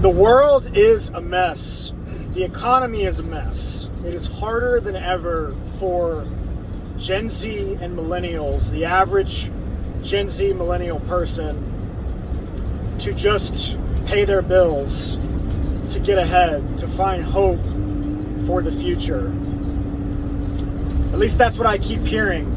The world is a mess. The economy is a mess. It is harder than ever for Gen Z and millennials, the average Gen Z millennial person, to just pay their bills, to get ahead, to find hope for the future. At least that's what I keep hearing.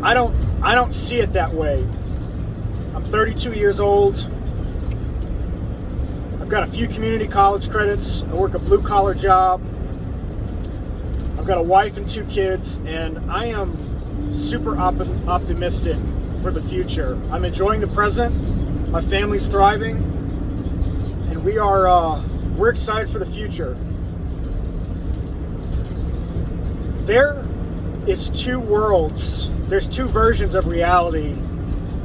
I don't see it that way. I'm 32 years old. I've got a few community college credits. I work a blue-collar job. I've got a wife and 2 kids, and I am super optimistic for the future. I'm enjoying the present. My family's thriving, and we're excited for the future. There is 2 worlds. There's 2 versions of reality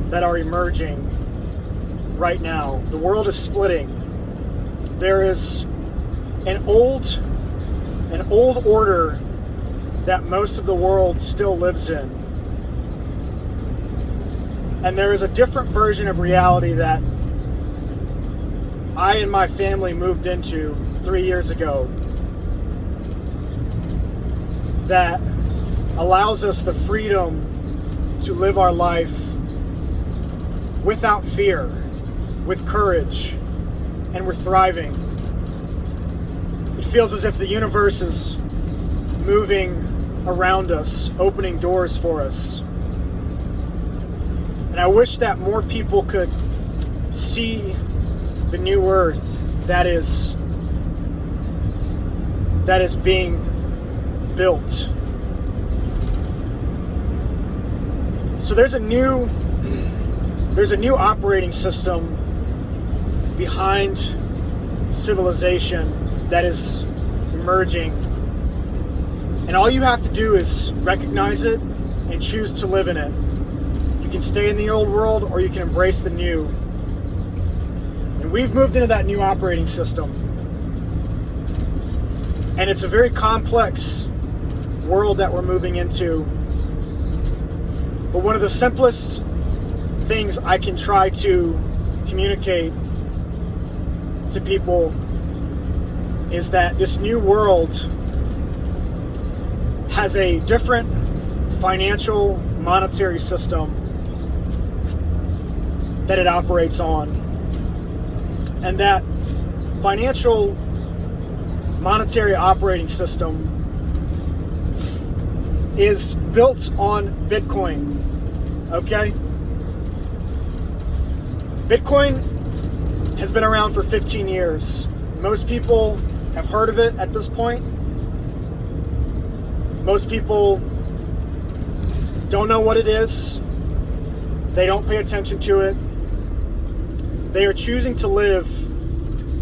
that are emerging right now. The world is splitting. There is an old order that most of the world still lives in. And there is a different version of reality that I and my family moved into 3 years ago that allows us the freedom to live our life without fear, with courage, and we're thriving. It feels as if the universe is moving around us, opening doors for us. And I wish that more people could see the new earth that is being built. So there's a new operating system behind civilization that is emerging. And all you have to do is recognize it and choose to live in it. You can stay in the old world or you can embrace the new. And we've moved into that new operating system. And it's a very complex world that we're moving into. But one of the simplest things I can try to communicate to people is that this new world has a different financial monetary system that it operates on. And that financial monetary operating system is built on Bitcoin. Okay? Bitcoin has been around for 15 years. Most people have heard of it at this point. Most people don't know what it is. They don't pay attention to it. They are choosing to live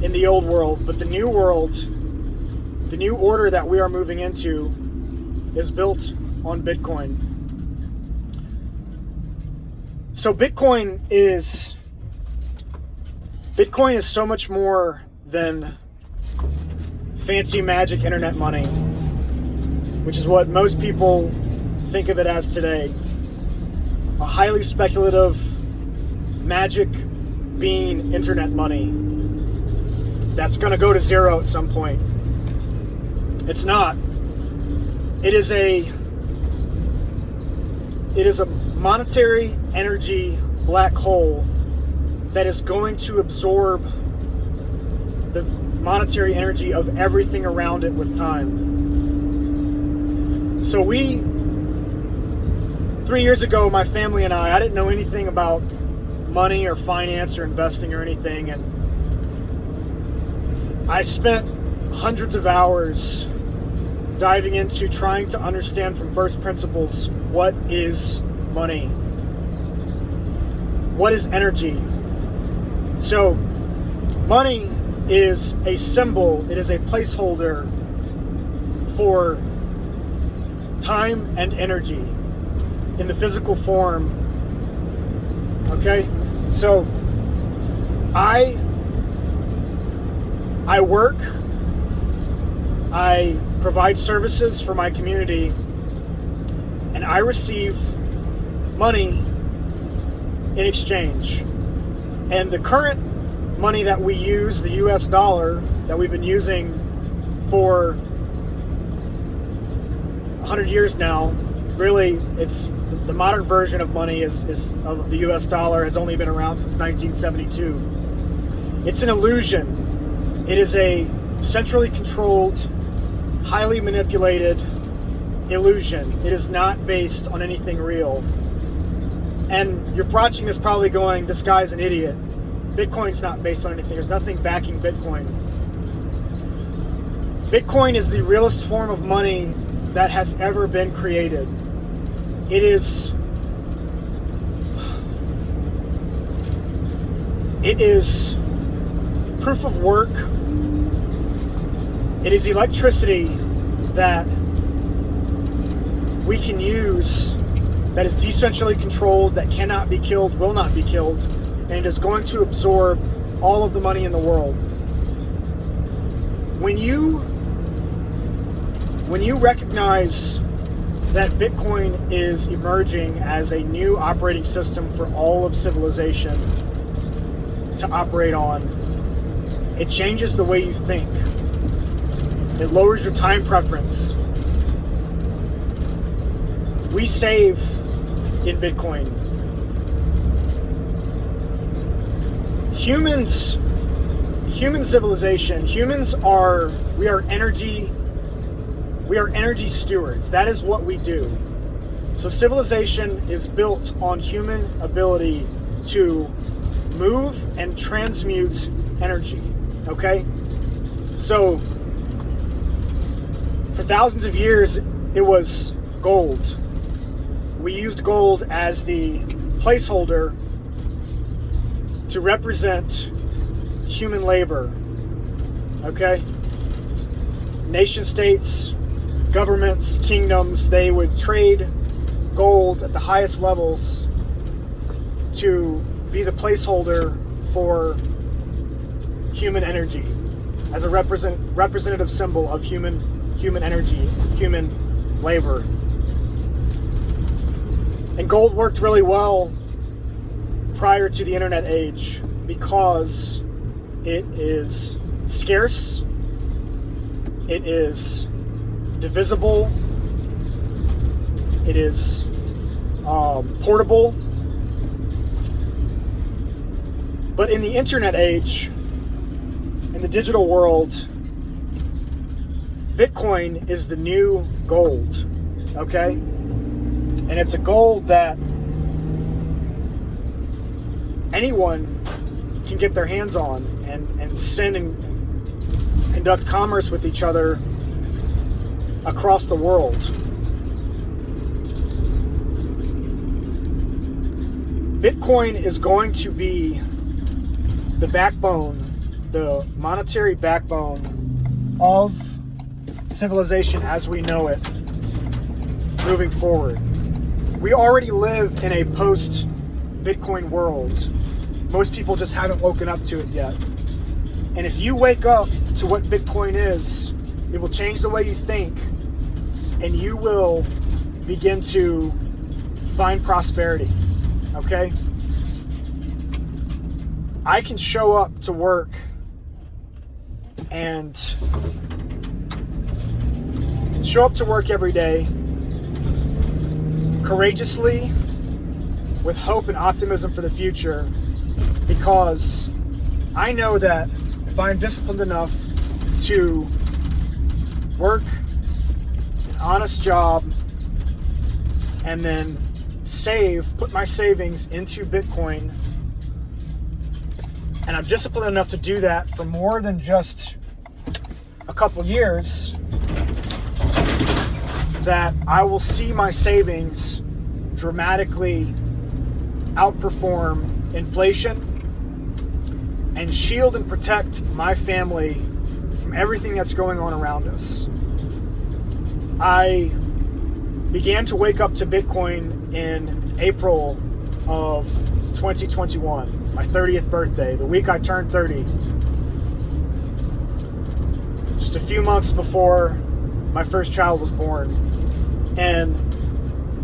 in the old world, but the new world, the new order that we are moving into, is built on Bitcoin. So Bitcoin is so much more than fancy magic internet money, which is what most people think of it as today. A highly speculative magic bean internet money that's going to go to zero at some point. It's not. It is a monetary energy black hole that is going to absorb the monetary energy of everything around it with time. So 3 years ago, my family and I didn't know anything about money or finance or investing or anything, and I spent hundreds of hours diving into trying to understand from first principles, what is money? What is energy? So money is a symbol, it is a placeholder for time and energy in the physical form. Okay? So I work, I provide services for my community, and I receive money in exchange. And the current money that we use, the US dollar, that we've been using for 100 years now, really, it's the modern version of money is of the US dollar has only been around since 1972. It's an illusion. It is a centrally controlled, highly manipulated illusion. It is not based on anything real. And you're watching this probably going, this guy's an idiot. Bitcoin's not based on anything. There's nothing backing Bitcoin. Bitcoin is the realest form of money that has ever been created. It is proof of work. It is electricity that we can use, that is decentrally controlled, that cannot be killed, will not be killed, and it is going to absorb all of the money in the world. When you recognize that Bitcoin is emerging as a new operating system for all of civilization to operate on, it changes the way you think. It lowers your time preference. We save in Bitcoin. Human civilization, we are energy stewards. That is what we do. So civilization is built on human ability to move and transmute energy. Okay? So for thousands of years, it was gold. We used gold as the placeholder to represent human labor. Okay? Nation states, governments, kingdoms, they would trade gold at the highest levels to be the placeholder for human energy as a representative symbol of human energy, human labor. And gold worked really well prior to the internet age because it is scarce, it is divisible, it is portable. But in the internet age, in the digital world, Bitcoin is the new gold, okay? And it's a gold that anyone can get their hands on and send and conduct commerce with each other across the world. Bitcoin is going to be the backbone, the monetary backbone of civilization as we know it moving forward. We already live in a post-Bitcoin world. Most people just haven't woken up to it yet. And if you wake up to what Bitcoin is, it will change the way you think, and you will begin to find prosperity, okay? I can show up to work and every day courageously with hope and optimism for the future, because I know that if I'm disciplined enough to work an honest job and then put my savings into Bitcoin, and I'm disciplined enough to do that for more than just a couple years, that I will see my savings dramatically outperform inflation and shield and protect my family from everything that's going on around us. I began to wake up to Bitcoin in April of 2021, my 30th birthday, the week I turned 30. Just a few months before my first child was born. And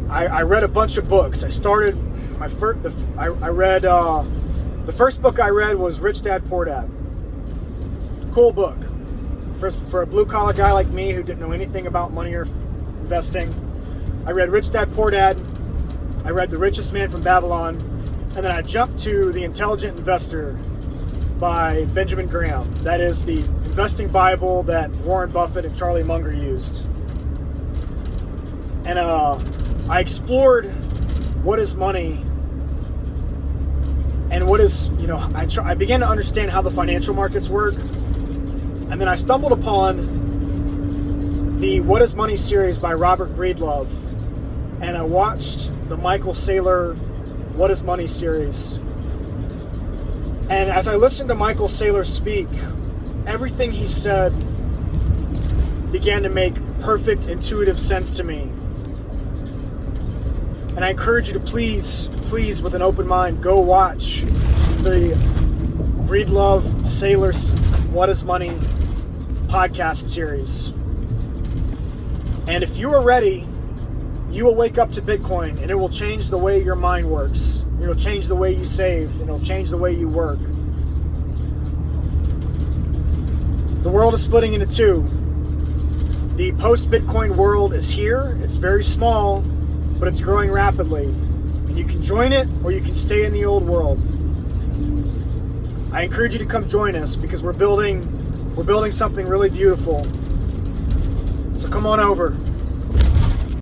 I read a bunch of books. I started I read The first book I read was Rich Dad Poor Dad. Cool book. For a blue-collar guy like me who didn't know anything about money or investing, I read Rich Dad Poor Dad. I read The Richest Man from Babylon. And then I jumped to The Intelligent Investor by Benjamin Graham. That is the investing Bible that Warren Buffett and Charlie Munger used. And I explored what is money and what is, I began to understand how the financial markets work. And then I stumbled upon the What is Money series by Robert Breedlove. And I watched the Michael Saylor What is Money series. And as I listened to Michael Saylor speak, everything he said began to make perfect, intuitive sense to me. And I encourage you to please, with an open mind, go watch the Breedlove Saylor's What is Money podcast series. And if you are ready, you will wake up to Bitcoin, and it will change the way your mind works. It'll change the way you save, and it'll change the way you work. The world is splitting into two. The post-Bitcoin world is here. It's very small, but it's growing rapidly. And you can join it, or you can stay in the old world. I encourage you to come join us, because we're building something really beautiful. So come on over.